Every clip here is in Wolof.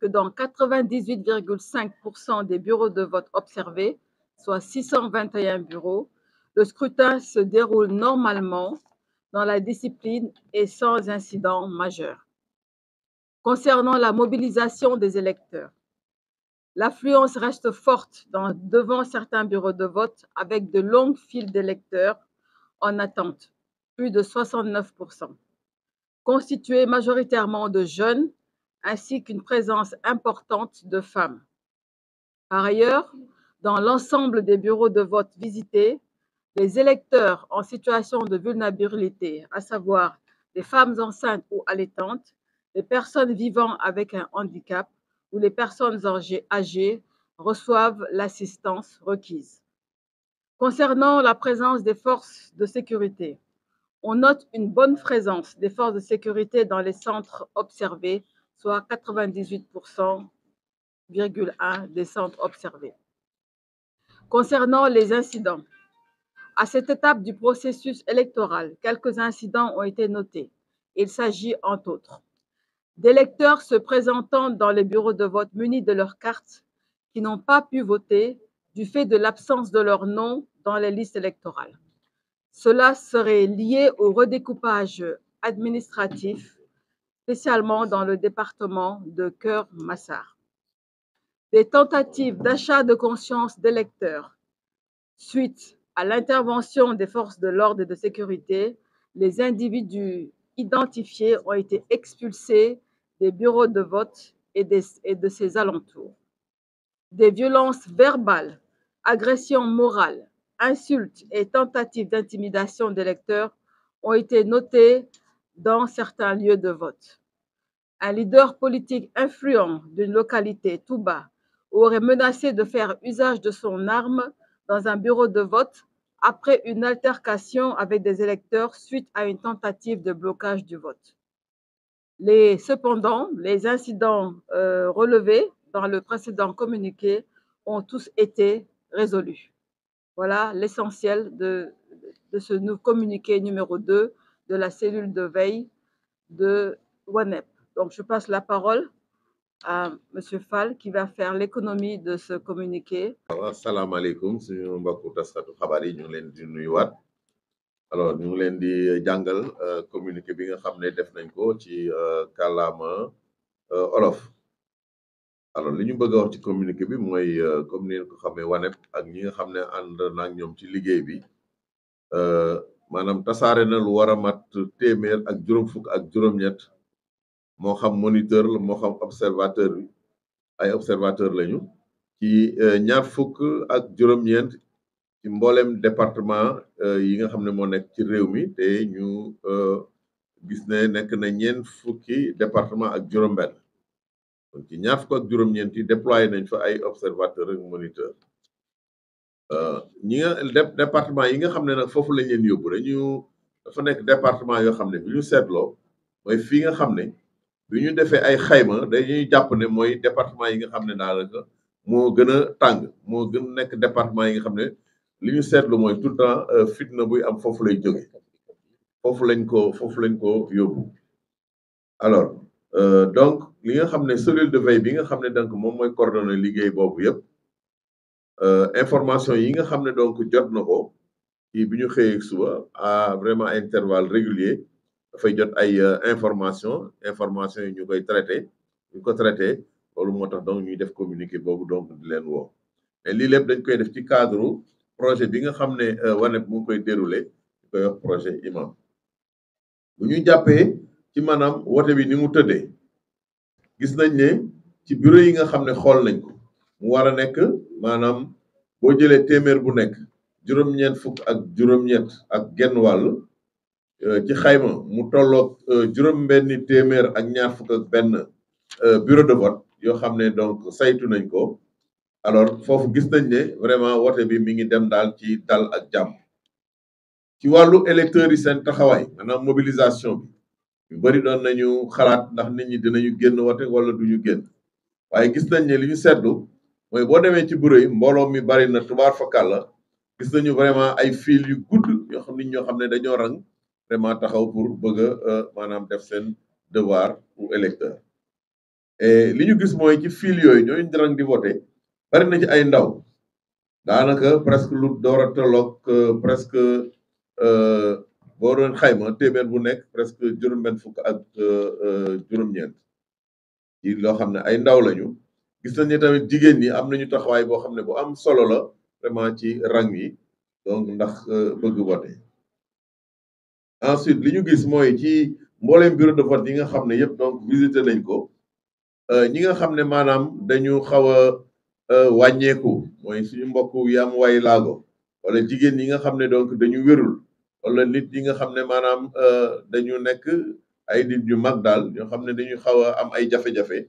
que dans 98,5% des bureaux de vote observés, soit 621 bureaux, le scrutin se déroule normalement dans la discipline et sans incident majeur. Concernant la mobilisation des électeurs, l'affluence reste forte devant certains bureaux de vote avec de longues files d'électeurs en attente, plus de 69%, constitués majoritairement de jeunes, ainsi qu'une présence importante de femmes. Par ailleurs, dans l'ensemble des bureaux de vote visités, les électeurs en situation de vulnérabilité, à savoir les femmes enceintes ou allaitantes, les personnes vivant avec un handicap ou les personnes âgées reçoivent l'assistance requise. Concernant la présence des forces de sécurité, on note une bonne présence des forces de sécurité dans les centres observés, soit 98,1% des centres observés. Concernant les incidents, à cette étape du processus électoral, quelques incidents ont été notés. Il s'agit, entre autres, d'électeurs se présentant dans les bureaux de vote munis de leurs cartes qui n'ont pas pu voter du fait de l'absence de leur nom dans les listes électorales. Cela serait lié au redécoupage administratif, spécialement dans le département de Keur-Massar. Des tentatives d'achat de conscience d'électeurs suite à l'intervention des forces de l'ordre et de sécurité, les individus identifiés ont été expulsés des bureaux de vote et de ses alentours. Des violences verbales, agressions morales, insultes et tentatives d'intimidation d'électeurs ont été notées dans certains lieux de vote. Un leader politique influent d'une localité, Touba, aurait menacé de faire usage de son arme dans un bureau de vote après une altercation avec des électeurs suite à une tentative de blocage du vote. Cependant, les incidents relevés dans le précédent communiqué ont tous été résolus. Voilà l'essentiel de ce communiqué numéro 2 de la cellule de veille de WANEP. Donc, je passe la parole à M. Fall qui va faire l'économie de ce communiqué. Asalaamaaleykum suñu mbokku taskatu xabaar yi ñu ngi leen di nuyuwaat alors ñu ngi leen di jàngal communiqué bi nga xam ne def nañ ko ci kàllaama olof. alors li ñu bëgg a wax ci communiqué bi mooy comme ni ngeen ko xamee WANEP ak ñi nga xam ne ànd naag ñoom ci liggéey bi maanaam tasaare na lu war a mat téeméer ak juróom fukk ak juróom-ñett moo xam moniteur la moo xam observateur bi ay observateur lañu ci ñaar fukk ak juróom-ñeent ci mboolem département yi nga xam ne moo nekk ci réew mi te ñu gis ne nekk na ñeent fukki département ak juróom-benn donc ci ñaar fukk ak juróom-ñeent yi déployé nañ fa ay observateur ak moniteur ñi nga département yi nga xam ne nag foofu lañ leen yóbbu dafa nekk département yoo xam ne bi ñu seetloo mooy fii nga xam ne bi ñu defee ay xayma dañuy jàpp ne mooy département yi nga xam ne daanaka moo gën a tàng moo gën nekk département yi nga xam ne li ñu seetlu mooy tout le temps fitna buy am foofu lay jóge foofu lañ ko yóbbu alors donc li nga xam ne cellule de veille bi nga xam ne donc moom mooy coordonné liggéey boobu yëpp information yi nga xam ne donc jot na ko ci bi ñu xëyee suba à vraiment intervalle régulier dafay jot ay information yi ñu koy traité ñu ko traité loolu moo tax donc ñuy def communiqué boobu donc di leen woo mais lii lépp dañ koy def ci cadre projet bi nga xam ne WANEP mu ngi koy déroulé ñu koy wax projet imam bu ñu jàppee ci maanaam wote bi ni mu tëddee gis nañ ne ci bureau yi nga xam ne xool nañ ko mu war a nekk maanaam boo jëlee téeméer bu nekk juróom-ñeent fukk ak juróom-ñett ak genn wàll ci xayma mu tolloog juróom-benni téeméer ak ñaar fukk ak benn bureau de vote yoo xam ne donc saytu nañ ko alors foofu gis nañ ne vraiment wote bi mi ngi dem daal ci dal ak jàmm ci wàllu électeurs yi seen taxawaay maanaam mobilisation bi yu bari doon nañu xalaat ndax nit ñi dinañu génn wote wala duñu génn waaye gis nañ ne li ñu seetlu mooy boo demee ci bureau yi mbooloo mi bari na tubaar fakal la gis nañu vraiment ay fil yu gudd yoo xam nit ñoo xam ne dañoo rang vraiment taxaw pour bëgg a maanaam def seen devoir ou électeur et li ñu gis mooy ci fil yooyu ñooñu di rang di voté bari na ci ay ndaw daanaka presque lu door a tolloog presque boo doon xayma téeméer bu nekk presque juróom-benn fukk ak juróom-ñeent ci loo xam ne ay ndaw lañu gis nañ ne tamit jigéen ñi am nañu taxawaay boo xam ne bu am solo la vraiment ci rang yi donc ndax bëgg voté ensuite li ñu gis mooy ci mbooleem bureau de vote yi nga xam ne yëpp donc visité nañ ko ñi nga xam ne maanaam dañu xaw a wàññeeku mooy suñu mbokk yi am way laago wala jigéen ñi nga xam ne donc dañu wérul wala nit yi nga xam ne maanaam dañu nekk ay nit ñu mag daal ñoo xam ne dañu xaw a am ay jafe-jafe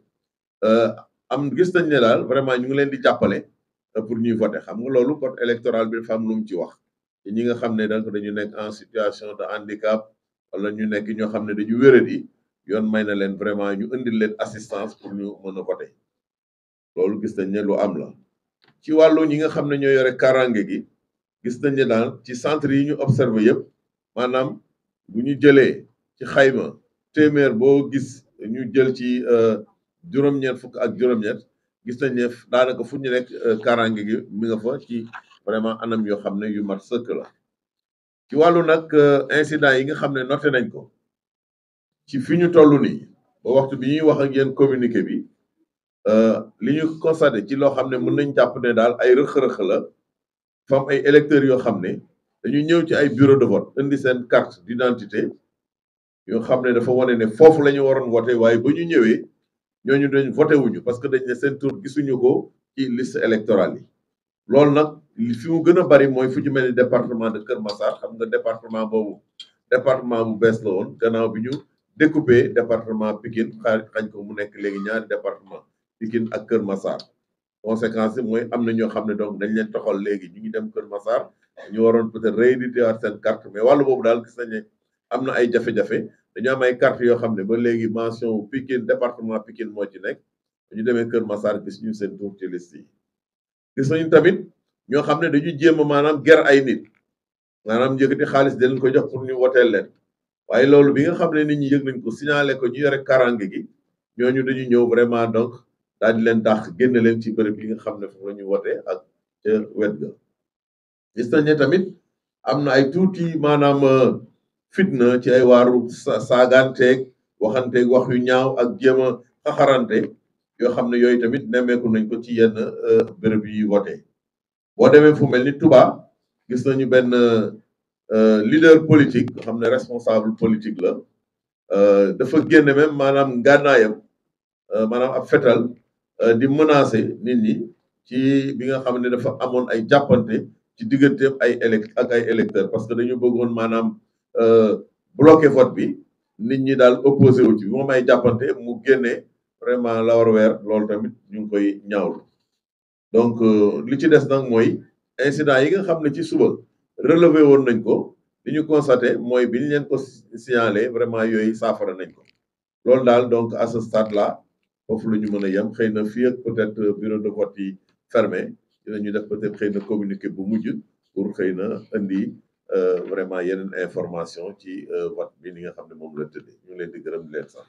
am gis nañ ne daal vraiment ñu ngi leen di jàppale pour ñuy voter xam nga loolu code électoral bi dafa am lu mu ci wax te ñi nga xam ne donc dañu nekk en situation de handicap wala ñu nekk ñoo xam ne dañu wéradi yoon may na leen vraiment ñu indil leen assistance pour ñu mën a voter loolu gis nañ ne lu am la ci wàllu ñi nga xam ne ñoo yore kaaraange gi gis nañ ne daal ci centre yi ñu observé yëpp maanaam bu ñu jëlee ci xayma téeméer boo gis ñu jël ci juróom-ñeent fukk ak juróom-ñett gis nañ ne daanaka fu ñu nekk kaaraange gi mi nga fa ci vraiment anam yoo xam ne yu mat sëkk la ci wàllu nag incident yi nga xam ne noté nañ ko ci fi ñu toll nii ba waxtu bi ñuy wax ak yéen communiqué bi li ñu constaté ci loo xam ne mën nañ jàpp ne daal ay rëq-rëq la fam ay électeurs yoo xam ne dañu ñëw ci ay bureau de vote indi seen carte d'identité yoo xam ne dafa wane ne foofu la ñu waroon voté waaye ba ñu ñëwee ñooñu dañ voté wuñu parce que dañ ne seen tour gisuñu ko ci liste électorale yi loolu nag fi mu gën a bari mooy fu ñu mel ni département de Kër Massar xam nga département boobu département bu bees la woon gannaaw bi ñu découpé département Pikine xañ ko mu nekk léegi ñaari département Pikine ak Kër Massar conséquence yi mooy am na ñoo xam ne donc dañ leen toxal léegi ñu ngi dem Kër Massar ñu waroon peut-être rééditer waat seen carte mais wàllu boobu daal gis nañ ne am na ay jafe-jafe dañu am ay carte yoo xam ne ba léegi mention Pikine département Pikine moo ci nekk ñu demee Kër Massar gis ñu seen tour ci liste yi gis nañu tamit ñoo xam ne dañu jéem a maanaam ger ay nit maanaam yëkkati xaalis di leen ko jox pour ñu woteel leen waaye loolu bi nga xam ne nit ñi yëg nañ ko signalé ko ñu yore karange gi ñooñu dañu ñëw vraiment donc daal di leen dàq génne leen ci bërëb yi nga xam ne foofu la ñu wote ak ca wet ga gis nañ ne tamit am na ay tuuti maanaam fitna ci ay waaru saagaanteeg waxanteeg wax yu ñaaw ak jéem a xaxarante yoo xam ne yooyu tamit nemmeeku nañ ko ci yenn bërëb yi wote boo demee fu mel ni Touba gis nañu benn leader politique nga xam ne responsable politique la dafa génne même maanaam ngànnaayam maanaam ab fetal di menacer nit ñi ci bi nga xam ne dafa amoon ay jàppante ci digganteem ay électeurs parce que dañu bëggoon maanaam bloquer vote bi nit ñi daal opposé wu ci bi moom ay jàppante mu génne vraiment la war weer loolu tamit ñu ngi koy ñaawlu donc li ci des nag mooy incident yi nga xam ne ci suba relevé woon nañ ko li ñu constaté mooy bi ñu leen ko signalé vraiment yooyu saafara nañ ko loolu daal donc à ce stade là foofu la ñu mën a yem xëy na fii ak peut-être bureau de vote yi fermé dinañu def peut-être xëy na communiqué bu mujj pour xëy na indi vraiment yeneen information ci vote bi ni nga xam ne moom la tëddee ñu ngi leen di gërëm di leen sax